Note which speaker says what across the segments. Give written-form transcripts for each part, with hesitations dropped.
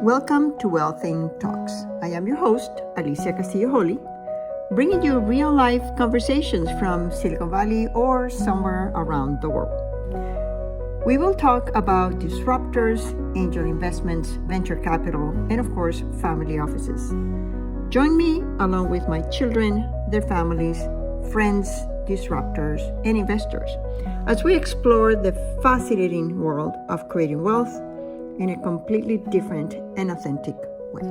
Speaker 1: Welcome to Wealthing Talks. I am your host, Alicia Castillo Holley, bringing you real life conversations from Silicon Valley or somewhere around the world. We will talk about disruptors, angel investments, venture capital, and of course, family offices. Join me along with my children, their families, friends, disruptors, and investors as we explore the fascinating world of creating wealth in a completely different and authentic way.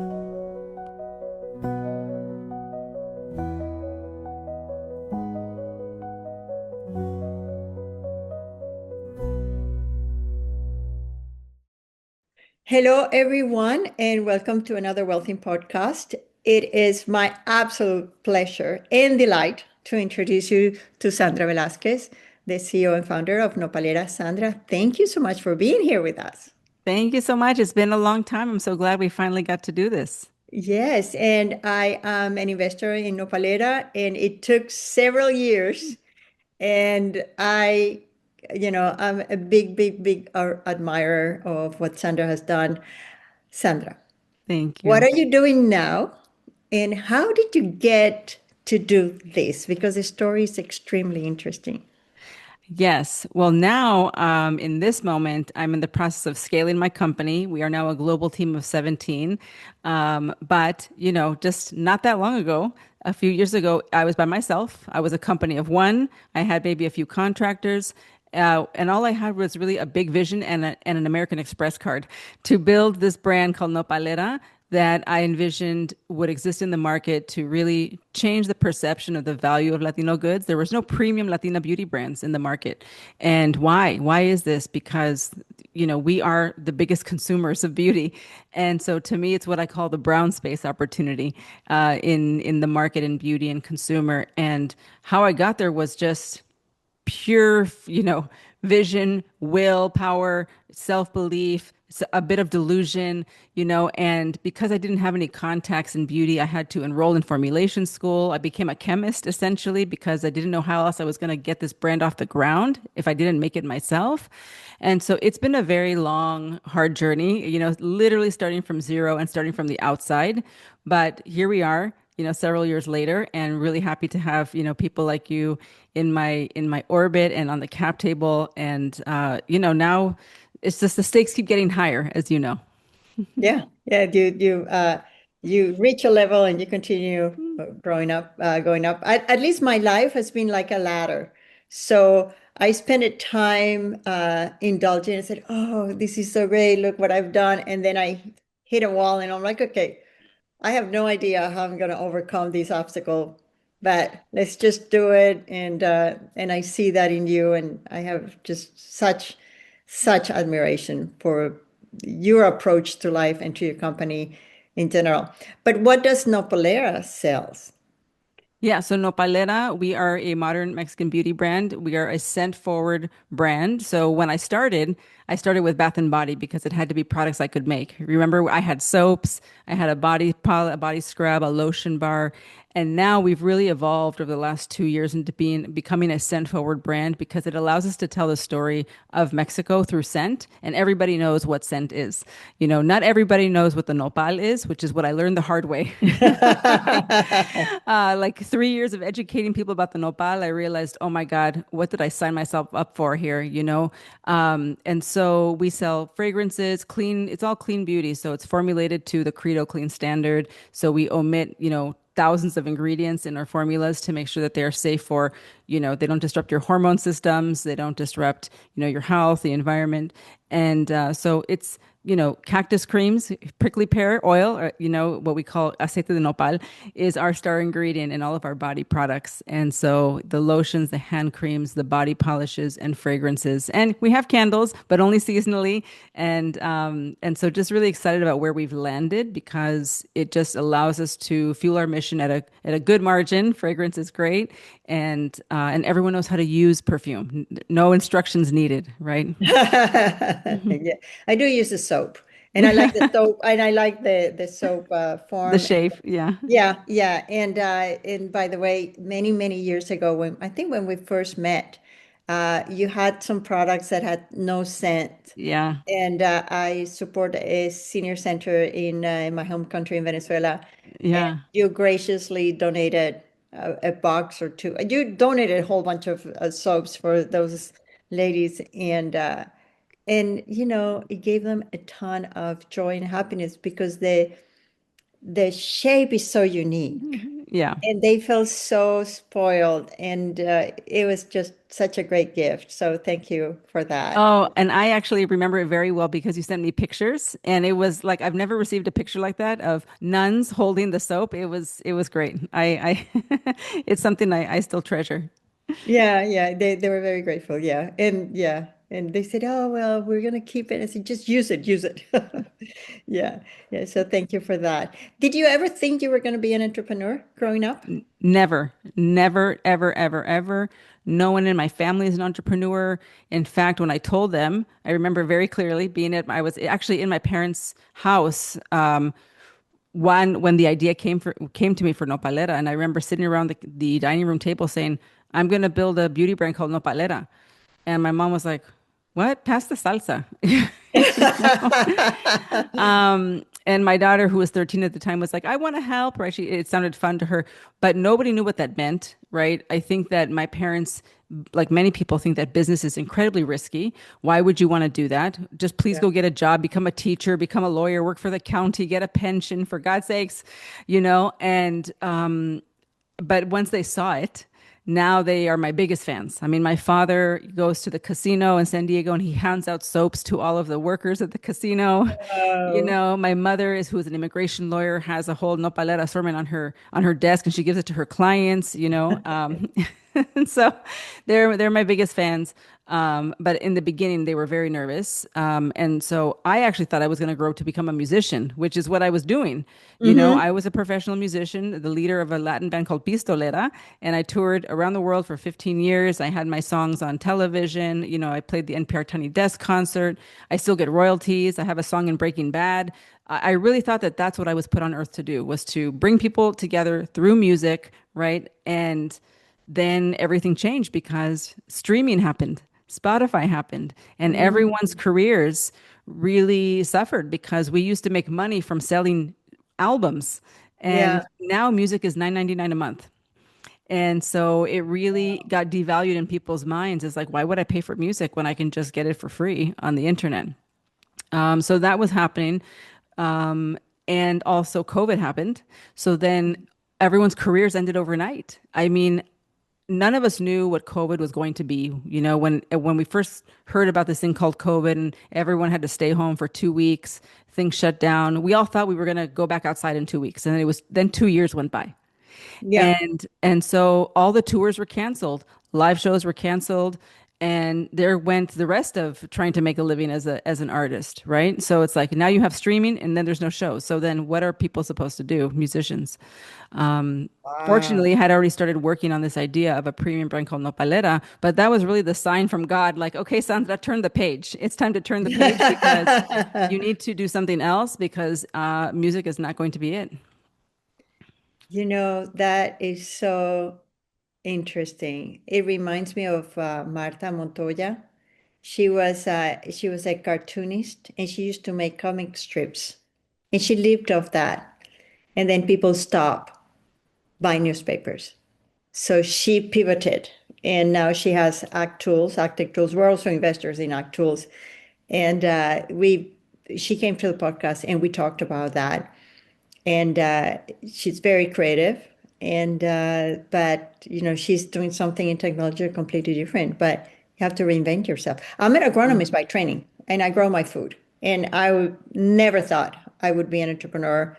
Speaker 1: Hello, everyone, and welcome to another Wealthing podcast. It is my absolute pleasure and delight to introduce you to Sandra Velasquez, the CEO and founder of Nopalera. Sandra, thank you so much for being here with us.
Speaker 2: Thank you so much. It's been a long time. I'm so glad we finally got to do this.
Speaker 1: Yes, and I am an investor in Nopalera, and it took several years. And I'm a big admirer of what Sandra has done. Sandra,
Speaker 2: Thank
Speaker 1: what
Speaker 2: you.
Speaker 1: are you doing now? And how did you get to do this? Because the story is extremely interesting.
Speaker 2: Yes. Well, now, in this moment, I'm in the process of scaling my company. We are now a global team of 17. But just not that long ago, a few years ago, I was by myself. I was a company of one. I had maybe a few contractors. And all I had was really a big vision and an American Express card to build this brand called Nopalera that I envisioned would exist in the market to really change the perception of the value of Latino goods. There was no premium Latina beauty brands in the market. And why? Why is this? Because we are the biggest consumers of beauty. And so to me, it's what I call the brown space opportunity in the market in beauty and consumer. And how I got there was just pure, vision, willpower, self-belief, a bit of delusion. And because I didn't have any contacts in beauty, I had to enroll in formulation school. I became a chemist essentially because I didn't know how else I was going to get this brand off the ground if I didn't make it myself. And so it's been a very long, hard journey, literally starting from zero and starting from the outside. But here we are, several years later, and really happy to have, people like you in my orbit and on the cap table. And now it's just the stakes keep getting higher, as you know.
Speaker 1: Yeah, yeah. You reach a level and you continue going up. At least my life has been like a ladder. So I spent a time indulging and said, "Oh, this is so great! Look what I've done!" And then I hit a wall, and I'm like, "Okay, I have no idea how I'm going to overcome this obstacle, but let's just do it." And I see that in you, and I have just such admiration for your approach to life and to your company in general. But what does Nopalera sells?
Speaker 2: Yeah, so Nopalera, we are a modern Mexican beauty brand. We are a scent forward brand. So when I started with Bath and Body because it had to be products I could make. Remember, I had soaps, I had a body scrub, a lotion bar, and now we've really evolved over the last 2 years into becoming a scent forward brand because it allows us to tell the story of Mexico through scent, and everybody knows what scent is. Not everybody knows what the nopal is, which is what I learned the hard way. Like 3 years of educating people about the nopal, I realized, oh my God, what did I sign myself up for here? And so we sell fragrances, clean, it's all clean beauty. So it's formulated to the Credo Clean standard. So we omit, thousands of ingredients in our formulas to make sure that they're safe for, they don't disrupt your hormone systems, they don't disrupt, your health, the environment. And so it's, cactus creams, prickly pear oil, or, what we call aceite de nopal, is our star ingredient in all of our body products. And so the lotions, the hand creams, the body polishes, and fragrances. And we have candles, but only seasonally. And so just really excited about where we've landed because it just allows us to fuel our mission at a good margin. Fragrance is great, and everyone knows how to use perfume. No instructions needed, right?
Speaker 1: Yeah, I do use the soap, and I like the soap, and I like the soap
Speaker 2: The
Speaker 1: form.
Speaker 2: shave, yeah.
Speaker 1: Yeah, yeah, and by the way, many years ago, when I think when we first met, You had some products that had no scent.
Speaker 2: Yeah.
Speaker 1: And I support a senior center in my home country in Venezuela. And
Speaker 2: Yeah.
Speaker 1: you graciously donated a box or two. You donated a whole bunch of soaps for those ladies, and it gave them a ton of joy and happiness because the shape is so unique,
Speaker 2: Yeah.
Speaker 1: and they felt so spoiled, and it was just such a great gift. So thank you for that.
Speaker 2: Oh, and I actually remember it very well because you sent me pictures and it was like I've never received a picture like that of nuns holding the soap. It was great. It's something I still treasure.
Speaker 1: Yeah, yeah, they were very grateful. And they said, "Oh, well, we're gonna keep it." I said, "Just use it, use it." Yeah, yeah. So thank you for that. Did you ever think you were going to be an entrepreneur growing up?
Speaker 2: Never, never, ever, ever, ever. No one in my family is an entrepreneur. In fact, when I told them, I remember very clearly I was actually in my parents' house. When the idea came to me for Nopalera, and I remember sitting around the dining room table saying, "I'm going to build a beauty brand called Nopalera," and my mom was like, "What? Pass the salsa." You know? And my daughter, who was 13 at the time, was like, "I want to help," right? It sounded fun to her, but nobody knew what that meant, right? I think that my parents, like many people, think that business is incredibly risky. Why would you want to do that? Just please
Speaker 1: Yeah.
Speaker 2: go get a job, become a teacher, become a lawyer, work for the county, get a pension, for God's sakes, you know? But once they saw it, now they are my biggest fans. I mean, my father goes to the casino in San Diego and he hands out soaps to all of the workers at the casino. You
Speaker 1: Oh,
Speaker 2: know, my mother who's an immigration lawyer, has a whole nopalera assortment on her desk and she gives it to her clients, you know. And so they're my biggest fans. But in the beginning, they were very nervous. And so I actually thought I was going to grow to become a musician, which is what I was doing. You know,
Speaker 1: mm-hmm.
Speaker 2: I was a professional musician, the leader of a Latin band called Pistolera, and I toured around the world for 15 years. I had my songs on television. You know, I played the NPR Tiny Desk concert. I still get royalties. I have a song in Breaking Bad. I really thought that that's what I was put on earth to do, was to bring people together through music, right? And then everything changed because streaming happened, Spotify happened, and everyone's careers really suffered because we used to make money from selling albums,
Speaker 1: Yeah.
Speaker 2: and now music is 9.99 a month. And so it really got devalued in people's minds. It's like, why would I pay for music when I can just get it for free on the internet? So that was happening. And also COVID happened. So then everyone's careers ended overnight. I mean, none of us knew what COVID was going to be. You know, when we first heard about this thing called COVID and everyone had to stay home for 2 weeks, things shut down. We all thought we were going to go back outside in 2 weeks, and then 2 years went by.
Speaker 1: Yeah.
Speaker 2: And so all the tours were canceled, live shows were canceled, and there went the rest of trying to make a living as an artist, right? So it's like now you have streaming and then there's no shows. So then what are people supposed to do? Musicians.
Speaker 1: Wow.
Speaker 2: Fortunately, I had already started working on this idea of a premium brand called Nopalera, but that was really the sign from God, like, okay, Sandra, turn the page. It's time to turn the page because you need to do something else because music is not going to be it.
Speaker 1: That is so interesting. It reminds me of Marta Montoya. She was a cartoonist, and she used to make comic strips, and she lived off that. And then people stopped buying newspapers. So she pivoted, and now she has Act Tools, Active Tools. We're also investors in Act Tools, and she came to the podcast, and we talked about that. And she's very creative, and but she's doing something in technology completely different. But you have to reinvent yourself. I'm an agronomist by training, and I grow my food. And never thought I would be an entrepreneur.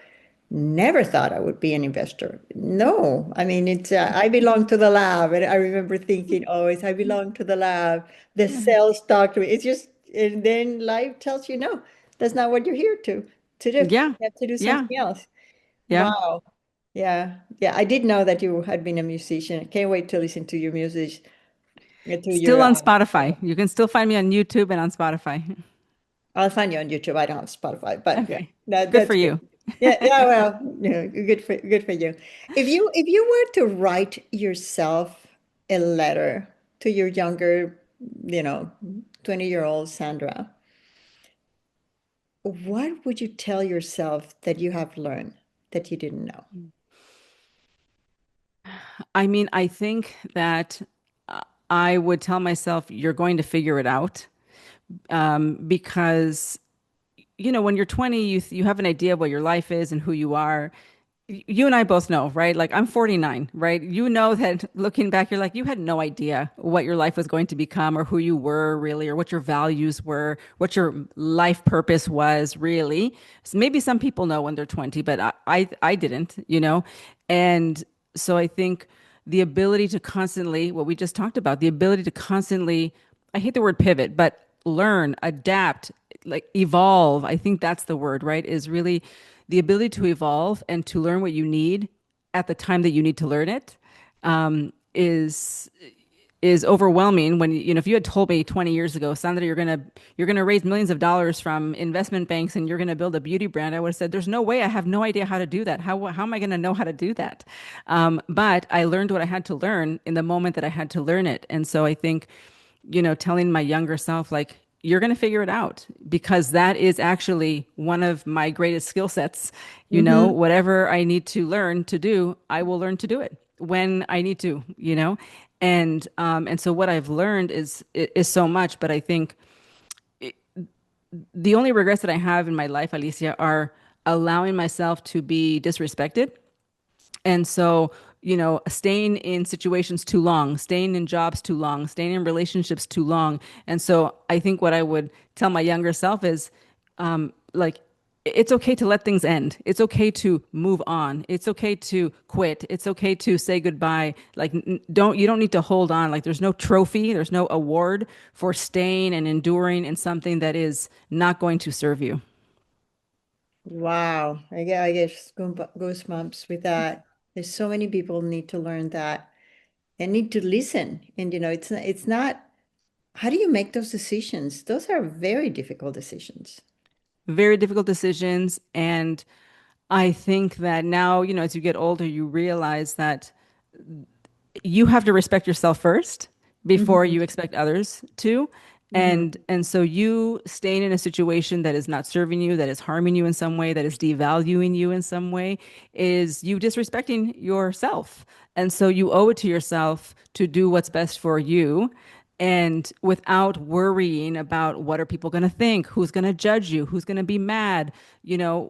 Speaker 1: Never thought I would be an investor. No, I mean, it's I belong to the lab, and I remember thinking always, I belong to the lab. The cells talk to me. It's just, and then life tells you, no, that's not what you're here to do.
Speaker 2: Yeah,
Speaker 1: You have to do
Speaker 2: yeah,
Speaker 1: something else.
Speaker 2: yeah.
Speaker 1: Wow. Yeah, yeah. I did know that you had been a musician. I can't wait to listen to your music, to your.
Speaker 2: Still on Spotify. You can still find me on YouTube and on Spotify.
Speaker 1: I'll find you on YouTube. I don't have Spotify, but yeah,
Speaker 2: Okay.
Speaker 1: that
Speaker 2: Good for
Speaker 1: that's good.
Speaker 2: you.
Speaker 1: Yeah, yeah. Well, good for you. If you were to write yourself a letter to your younger you know, 20-year-old Sandra, what would you tell yourself that you have learned that you didn't know?
Speaker 2: I mean, I think that I would tell myself, you're going to figure it out, because when you're 20, you have an idea of what your life is and who you are. You and I both know, right? Like I'm 49, right? You know that looking back, you're like, you had no idea what your life was going to become or who you were really, or what your values were, what your life purpose was really. So maybe some people know when they're 20, but I didn't, And so I think the ability to constantly, what we just talked about, the ability to constantly, I hate the word pivot, but learn, adapt, like evolve. I think that's the word, right? Is really the ability to evolve and to learn what you need at the time that you need to learn it, is overwhelming. When if you had told me 20 years ago, Sandra, you're gonna raise millions of dollars from investment banks and you're gonna build a beauty brand, I would have said, there's no way. I have no idea how to do that. How am I gonna know how to do that? But I learned what I had to learn in the moment that I had to learn it, and so I think telling my younger self, like, you're going to figure it out because that is actually one of my greatest skill sets.
Speaker 1: Hmm.
Speaker 2: Whatever I need to learn to do, I will learn to do it when I need to. And so what I've learned is so much, but I think the only regrets that I have in my life, Alicia, are allowing myself to be disrespected. And so, staying in situations too long, staying in jobs too long, staying in relationships too long. And so I think what I would tell my younger self is, like, it's okay to let things end. It's okay to move on. It's okay to quit. It's okay to say goodbye. Like, you don't need to hold on. Like, there's no trophy, there's no award for staying and enduring in something that is not going to serve you.
Speaker 1: Wow. I get goosebumps with that. There's so many people need to learn that and need to listen. And it's not, how do you make those decisions? Those are very difficult decisions.
Speaker 2: Very difficult decisions. And I think that now, as you get older, you realize that you have to respect yourself first before
Speaker 1: Hmm.
Speaker 2: you expect others to.
Speaker 1: Hmm.
Speaker 2: And so you staying in a situation that is not serving you, that is harming you in some way, that is devaluing you in some way, is you disrespecting yourself. And so you owe it to yourself to do what's best for you, and without worrying about what are people going to think, who's going to judge you, who's going to be mad.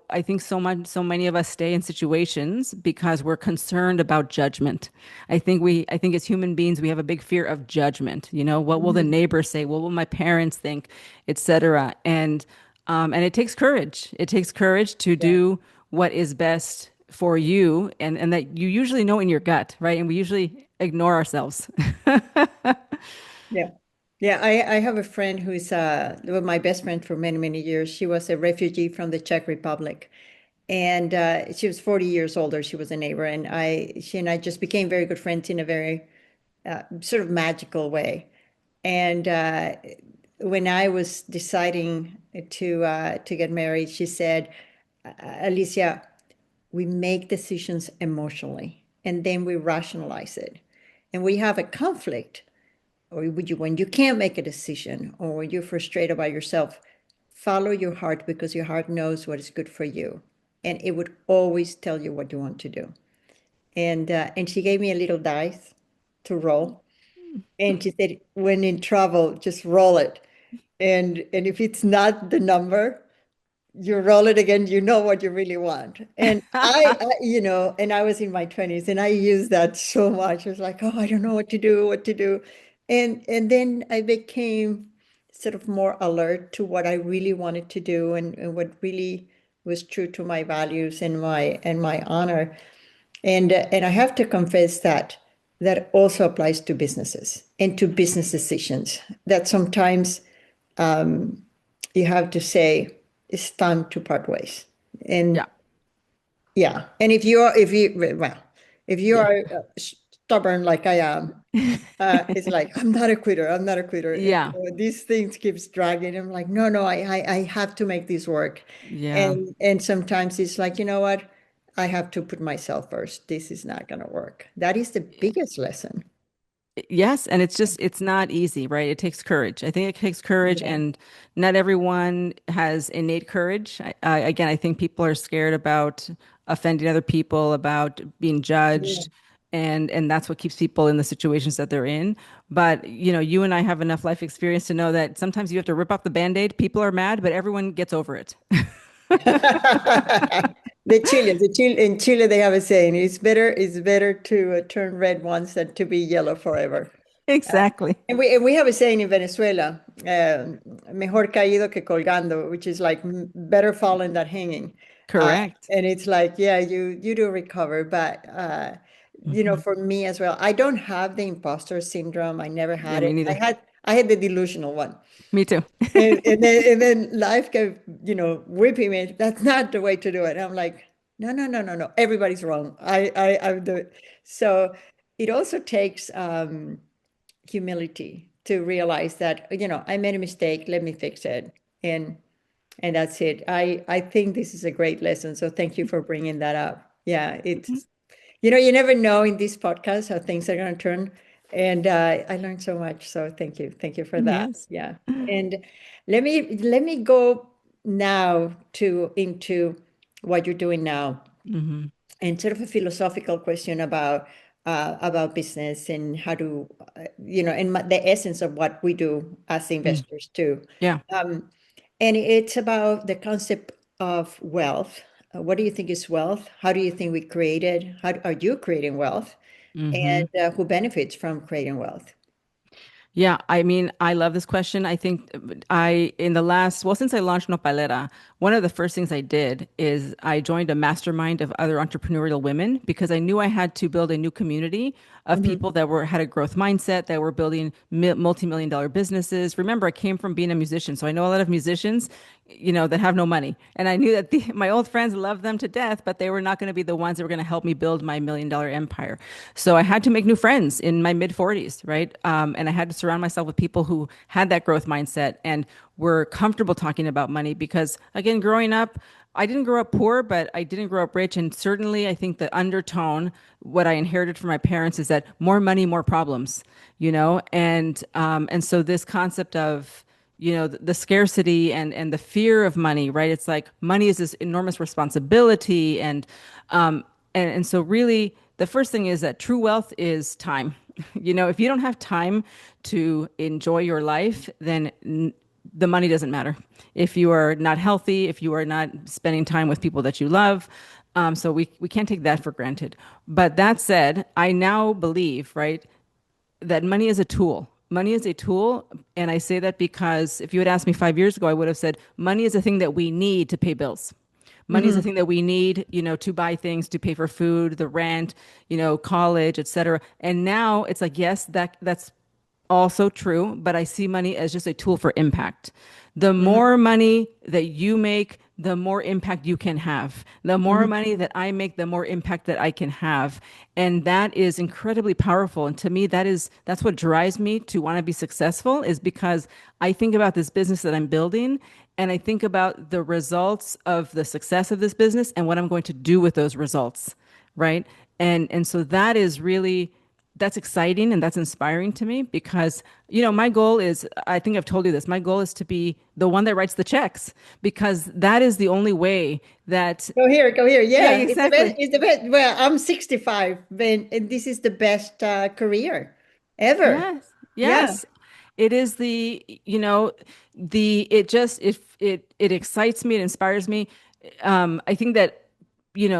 Speaker 2: I think so many of us stay in situations because we're concerned about judgment. I think as human beings we have a big fear of judgment. What will the
Speaker 1: Hmm.
Speaker 2: neighbor say, what will my parents think, etc. And it takes courage. It takes courage to
Speaker 1: Yeah.
Speaker 2: do what is best for you, and that you usually know in your gut, right? And we usually ignore ourselves.
Speaker 1: Yeah. Yeah, I have a friend who's well, my best friend for many, many years. She was a refugee from the Czech Republic. And she was 40 years older. She was a neighbor. And she and I just became very good friends in a very sort of magical way. And when I was deciding to get married, she said, Alicia, we make decisions emotionally and then we rationalize it. And we have a conflict, or would you, when you can't make a decision or when you're frustrated by yourself, follow your heart because your heart knows what is good for you. And it would always tell you what you want to do. And she gave me a little dice to roll. And she said, when in trouble, just roll it. And if it's not the number, you roll it again, you know what you really want. And and I was in my 20s and I used that so much. I was like, oh, I don't know what to do. And then I became sort of more alert to what I really wanted to do and what really was true to my values and my honor. And I have to confess that that also applies to businesses and to business decisions, that sometimes you have to say it's time to part ways.
Speaker 2: Yeah.
Speaker 1: And yeah, and if you
Speaker 2: Yeah.
Speaker 1: are stubborn like I am, it's like I'm not a quitter. I'm not a quitter. And
Speaker 2: Yeah.
Speaker 1: so these things keeps dragging. I'm like, no, I have to make this work.
Speaker 2: Yeah.
Speaker 1: And sometimes it's like, you know what? I have to put myself first. This is not gonna work. That is the biggest lesson.
Speaker 2: Yes, and it's not easy, right? It takes courage. I think it takes courage,
Speaker 1: Yeah.
Speaker 2: and not everyone has innate courage. Again, I think people are scared about offending other people, about being
Speaker 1: Yeah.
Speaker 2: judged, and that's what keeps people in the situations that they're in. But, you and I have enough life experience to know that sometimes you have to rip off the Band-Aid. People are mad, but everyone gets over it.
Speaker 1: In Chile, they have a saying, it's better to turn red once than to be yellow forever.
Speaker 2: Exactly.
Speaker 1: And we have a saying in Venezuela, mejor caído que colgando, which is like better falling than hanging. Uh,
Speaker 2: Correct.
Speaker 1: and it's like, yeah, you do recover, but
Speaker 2: Hmm.
Speaker 1: for me as well, I don't have the imposter syndrome. I never
Speaker 2: Yeah,
Speaker 1: had
Speaker 2: me
Speaker 1: it. I
Speaker 2: neither.
Speaker 1: had I had the delusional one.
Speaker 2: Me too.
Speaker 1: And then life kept, whipping me. That's not the way to do it. I'm like, no, no, no, no, no. Everybody's wrong. I do it. So it also takes humility to realize that, I made a mistake. Let me fix it. And that's it. I think this is a great lesson. So thank you for bringing that up. Yeah,
Speaker 2: Mhm.
Speaker 1: you never know in this podcast how things are going to turn. And I learned so much. So thank you for that.
Speaker 2: Yes.
Speaker 1: Yeah. And let me go now to into what you're doing now,
Speaker 2: Hmm.
Speaker 1: and sort of a philosophical question about business and how to, and the essence of what we do as investors too.
Speaker 2: Yeah.
Speaker 1: Um, and it's about the concept of wealth. What do you think is wealth? How do you think we create it? How are you creating wealth?
Speaker 2: Hmm.
Speaker 1: And who benefits from creating wealth?
Speaker 2: Yeah, I mean, I love this question. I think since I launched Nopalera, one of the first things I did is I joined a mastermind of other entrepreneurial women because I knew I had to build a new community of
Speaker 1: Hmm.
Speaker 2: people that had a growth mindset, that were building multi-million dollar businesses. Remember, I came from being a musician, so I know a lot of musicians, that have no money. And I knew that my old friends loved them to death, but they were not going to be the ones that were going to help me build my million-dollar empire. So I had to make new friends in my mid 40s, right? And I had to surround myself with people who had that growth mindset and were comfortable talking about money because, again, growing up, I didn't grow up poor, but I didn't grow up rich. And certainly, I think the undertone, what I inherited from my parents, is that more money, more problems, and so this concept of the scarcity and the fear of money, right? It's like money is this enormous responsibility, and so really the first thing is that true wealth is time. If you don't have time to enjoy your life, then the money doesn't matter. If you are not healthy, if you are not spending time with people that you love, so we can't take that for granted. But that said, I now believe, right, that money is a tool. Money is a tool. And I say that because if you had asked me 5 years ago, I would have said money is a thing that we need to pay bills. Money is
Speaker 1: Hmm.
Speaker 2: the thing that we need, to buy things, to pay for food, the rent, college, etc. And now it's like, yes, that's also true, but I see money as just a tool for impact. The
Speaker 1: Hmm.
Speaker 2: more money that you make, the more impact you can have. The more
Speaker 1: Hmm.
Speaker 2: money that I make, the more impact that I can have. And that is incredibly powerful. And to me, that's what drives me to want to be successful is because I think about this business that I'm building and I think about the results of the success of this business and what I'm going to do with those results, right? And so that's exciting and that's inspiring to me because my goal is, I think I've told you this, my goal is to be the one that writes the checks because that is the only way that.
Speaker 1: Go here, go here.
Speaker 2: Yeah,
Speaker 1: Yeah, it's the best.
Speaker 2: exactly.
Speaker 1: It's the best. Well, I'm 65, and this is the best career ever.
Speaker 2: Yes,
Speaker 1: Yeah.
Speaker 2: yes. It is it excites me, it inspires me. I think that,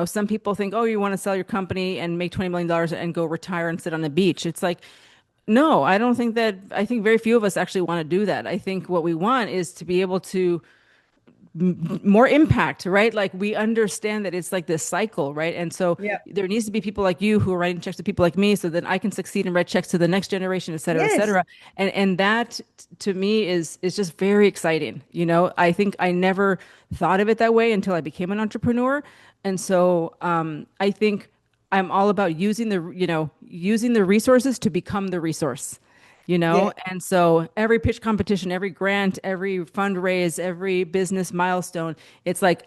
Speaker 2: some people think, oh, you want to sell your company and make $20 million and go retire and sit on the beach. It's like, no, I don't think that. I think very few of us actually want to do that. I think what we want is to be able to more impact, right? Like we understand that it's like this cycle, right? And so
Speaker 1: Yeah.
Speaker 2: there needs to be people like you who are writing checks to people like me so that I can succeed and write checks to the next generation, et cetera, et
Speaker 1: Yes.
Speaker 2: cetera. And that to me is just very exciting. I think I never thought of it that way until I became an entrepreneur. And so I think I'm all about using the resources to become the resource,
Speaker 1: Yeah.
Speaker 2: and so every pitch competition, every grant, every fundraise, every business milestone, it's like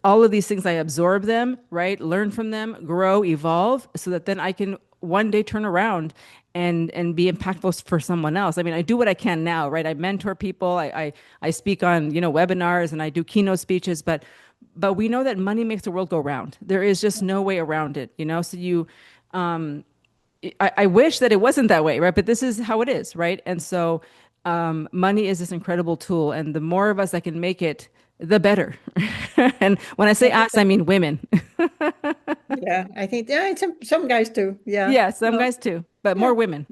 Speaker 2: all of these things, I absorb them, right? Learn from them, grow, evolve, so that then I can one day turn around and be impactful for someone else. I mean, I do what I can now, right? I mentor people, I speak on, webinars and I do keynote speeches, but we know that money makes the world go round. There is just no way around it. So I wish that it wasn't that way, right? But this is how it is, right? And so money is this incredible tool, and the more of us that can make it, the better. And when I say
Speaker 1: I think
Speaker 2: us, I mean women.
Speaker 1: yeah, I think yeah, some guys too. Yeah.
Speaker 2: Yeah, some
Speaker 1: No,
Speaker 2: guys too, but
Speaker 1: yeah.
Speaker 2: more women.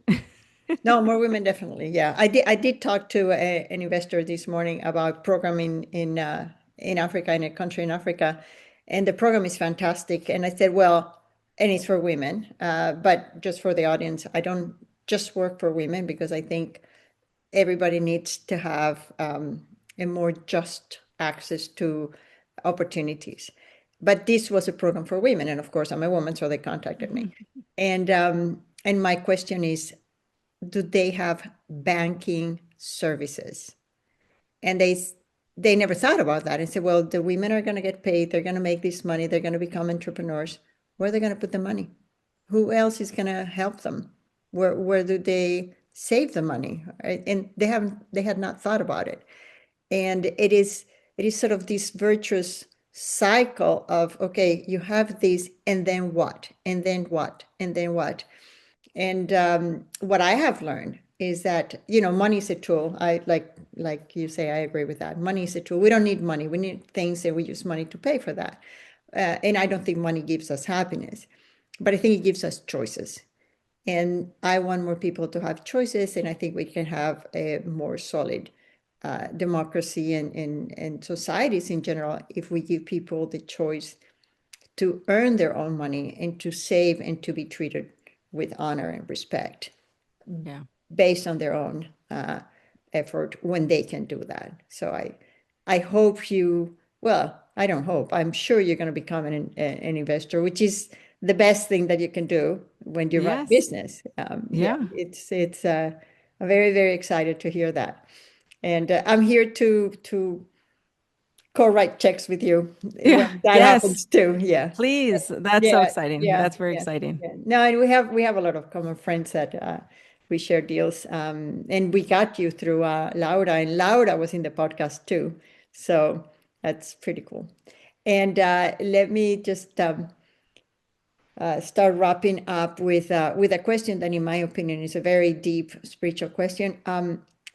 Speaker 1: No, more women definitely. Yeah. I did talk to an investor this morning about programming in Africa, in a country in Africa, and the program is fantastic. And I said, well, and it's for women, but just for the audience, I don't just work for women because I think everybody needs to have a more just access to opportunities. But this was a program for women, and of course, I'm a woman, so they contacted me. And my question is, do they have banking services? And they never thought about that and said, well, the women are going to get paid, they're going to make this money, they're going to become entrepreneurs. Where are they going to put the money? Who else is going to help them? Where do they save the money? Right? And they had not thought about it. And it is sort of this virtuous cycle of, okay, you have this, and then what? And then what? And then what? And what I have learned is that, money is a tool. I like you say, I agree with that. Money is a tool. We don't need money. We need things, and we use money to pay for that. And I don't think money gives us happiness, but I think it gives us choices. And I want more people to have choices, and I think we can have a more solid democracy and societies in general if we give people the choice to earn their own money and to save and to be treated with honor and respect
Speaker 2: Yeah.
Speaker 1: based on their own effort when they can do that. So I hope you, well, I don't hope, I'm sure you're going to become an investor, which is the best thing that you can do when you run a
Speaker 2: Yes.
Speaker 1: business. Yeah,
Speaker 2: Yeah.
Speaker 1: I'm very, very excited to hear that. And I'm here to co-write checks with you
Speaker 2: Yeah.
Speaker 1: when that
Speaker 2: Yes.
Speaker 1: happens too. Yeah.
Speaker 2: Please. That's so
Speaker 1: Yeah,
Speaker 2: exciting.
Speaker 1: yeah,
Speaker 2: That's very
Speaker 1: yeah,
Speaker 2: exciting.
Speaker 1: yeah. No, and we have a lot of common friends that we share deals. And we got you through Laura, and Laura was in the podcast too. So that's pretty cool. And let me just start wrapping up with a question that, in my opinion, is a very deep spiritual question.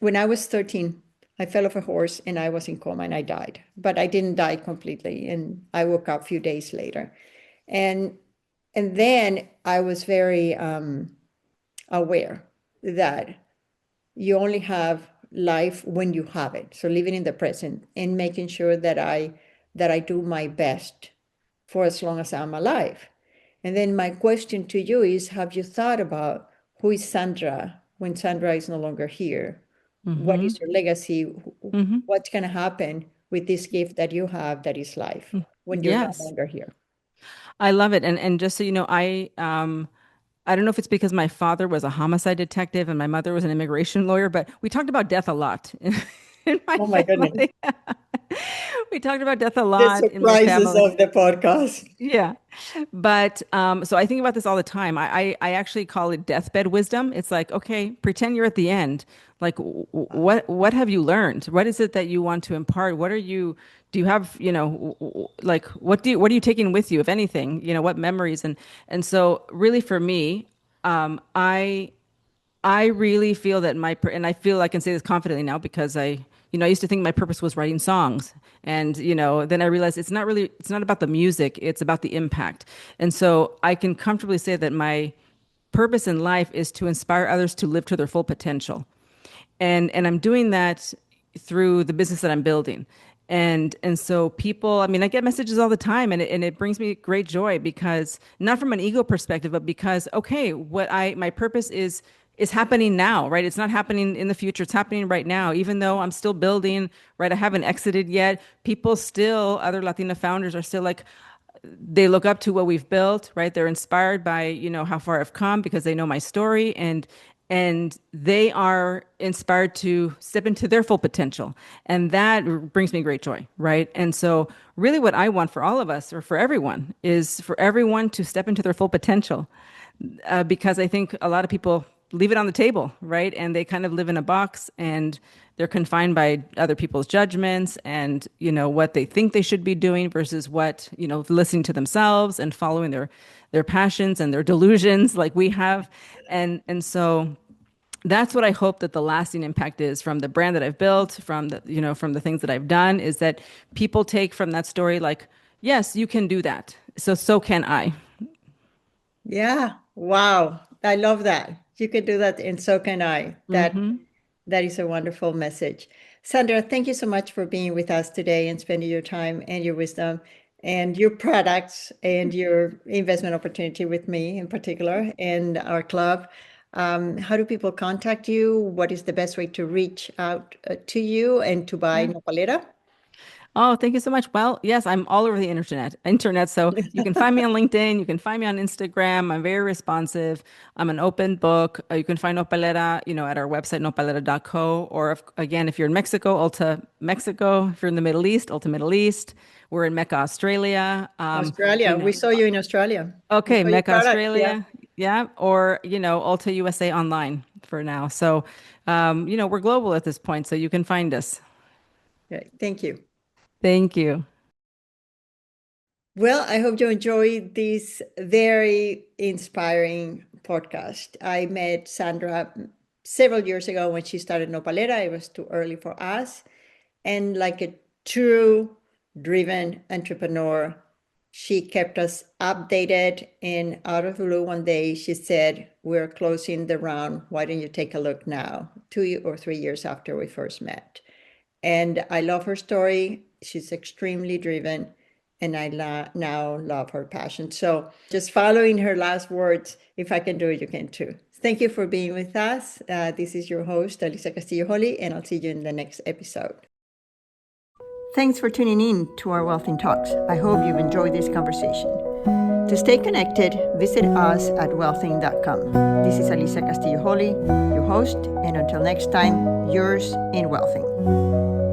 Speaker 1: When I was 13, I fell off a horse and I was in coma and I died, but I didn't die completely. And I woke up a few days later. And and then I was very aware that you only have life when you have it. So living in the present and making sure that I do my best for as long as I'm alive. And then my question to you is, have you thought about who is Sandra when Sandra is no longer here? What
Speaker 2: Mm-hmm.
Speaker 1: is your legacy?
Speaker 2: Mm-hmm.
Speaker 1: What's going to happen with this gift that you have that is life when you're no
Speaker 2: Yes.
Speaker 1: longer here?
Speaker 2: I love it. And just so you know, I don't know if it's because my father was a homicide detective and my mother was an immigration lawyer, but we talked about death a lot in my
Speaker 1: Oh my goodness.
Speaker 2: family. We talked about death a
Speaker 1: The
Speaker 2: lot in my
Speaker 1: surprises
Speaker 2: family.
Speaker 1: of the podcast.
Speaker 2: Yeah. But so I think about this all the time. I actually call it deathbed wisdom. It's like, okay, pretend you're at the end. Like what have you learned? What is it that you want to impart? What are you do you have, like what are you taking with you, if anything? What memories and so really for me, I really feel that and I feel I can say this confidently now because I used to think my purpose was writing songs. And, then I realized it's not about the music, it's about the impact. And so I can comfortably say that my purpose in life is to inspire others to live to their full potential. And I'm doing that through the business that I'm building. And so people, I mean, I get messages all the time and it brings me great joy because not from an ego perspective, but because, okay, my purpose is happening now, right? It's not happening in the future. It's happening right now. Even though I'm still building, right? I haven't exited yet. People still, other Latina founders are still like, they look up to what we've built, right? They're inspired by, how far I've come because they know my story and they are inspired to step into their full potential. And that brings me great joy, right? And so really what I want for all of us or for everyone is for everyone to step into their full potential because I think a lot of people leave it on the table, right? And they kind of live in a box and they're confined by other people's judgments and, what they think they should be doing versus what, listening to themselves and following their passions and their delusions like we have. And so that's what I hope that the lasting impact is from the brand that I've built, from the things that I've done, is that people take from that story like, yes, you can do that. So can I.
Speaker 1: Yeah. Wow. I love that. You can do that, and so can I. That is a wonderful message. Sandra, thank you so much for being with us today and spending your time and your wisdom and your products and your investment opportunity with me in particular and our club. How do people contact you? What is the best way to reach out to you and to buy
Speaker 2: Yeah.
Speaker 1: Nopalera?
Speaker 2: Oh, thank you so much. Well, yes, I'm all over the internet. So you can find me on LinkedIn. You can find me on Instagram. I'm very responsive. I'm an open book. You can find Nopalera, at our website, nopalera.co. Or again, if you're in Mexico, Ulta Mexico. If you're in the Middle East, Ulta Middle East. We're in Mecca, Australia.
Speaker 1: Australia. We saw you in Australia. We
Speaker 2: Okay,
Speaker 1: saw your
Speaker 2: Mecca,
Speaker 1: product. Yeah.
Speaker 2: Australia. Yeah. Or, Ulta USA online for now. So, we're global at this point. So you can find us.
Speaker 1: Okay. Thank you.
Speaker 2: Thank you.
Speaker 1: Well, I hope you enjoyed this very inspiring podcast. I met Sandra several years ago when she started Nopalera. It was too early for us. And like a true driven entrepreneur, she kept us updated. And out of the blue, one day she said, "We're closing the round. Why don't you take a look now?" 2 or 3 years after we first met. And I love her story. She's extremely driven, and I now love her passion. So just following her last words, if I can do it, you can too. Thank you for being with us. This is your host, Alicia Castillo Holley, and I'll see you in the next episode. Thanks for tuning in to our Wealthing Talks. I hope you've enjoyed this conversation. To stay connected, visit us at wealthing.com. This is Alicia Castillo Holley, your host, and until next time, yours in Wealthing.